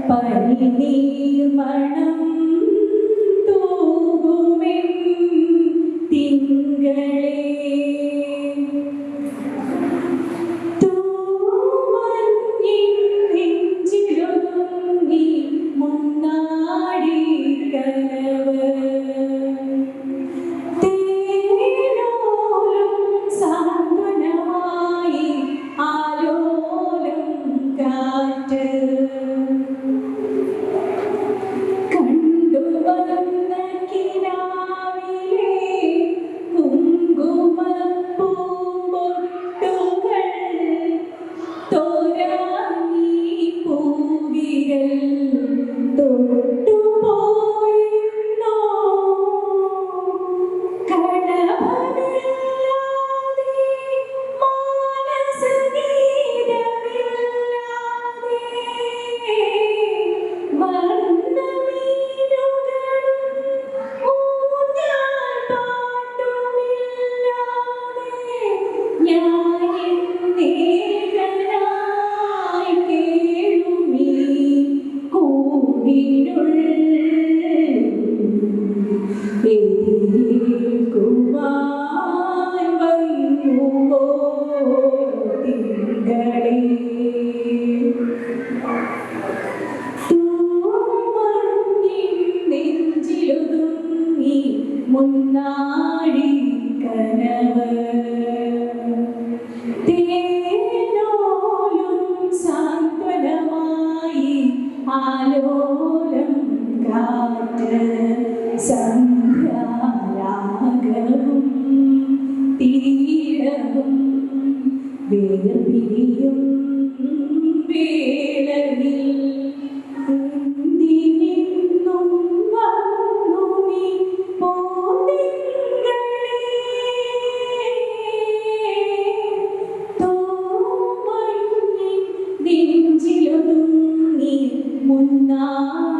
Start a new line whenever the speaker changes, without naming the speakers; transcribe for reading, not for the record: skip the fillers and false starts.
പനിനീർമണം തൂകുമെൻ തിങ്കളേ തൂമഞ്ഞിൻ നെഞ്ചിലൊതുങ്ങി മുന്നാടി കനവ് തേനോലും സാന്ത്വനമായി ആലോലം കാറ്റ് കണ്ടുവന്ന കിനാവിലെ കുങ്കുമപ്പൂമ്പൊട്ടുകൾ തോരാങ്ങി പൂവിരൽ തൊട്ടുപോയിരുന്നോ കളഭമില്ലാതെ മാനസഗീതമില്ലാതെ വർണ്ണമീനുകളും ഊഞ്ഞാൽപ്പാട്ടുമില്ലാതെ ഞാനെന്നേകനായി കേഴുമീ കൂടിനുള്ളിൽ എതിരേൽക്കുവാൻ വന്നുവോ തിങ്കളേ തൂമഞ്ഞിൻ നെഞ്ചിലൊതുങ്ങി മുന്നാടി കനവ് തേനോലും സാന്ത്വനമായി ആലോലം കാറ്റ് സന്ധ്യാരാഗവും തീരവും വേർപിരിയും വേളയിൽ എന്തിനെന്നും വന്നു നീ പോതിങ്കളേ തോമഞ്ഞിൻ നെഞ്ചിലൊതുങ്ങി മുന്നാടി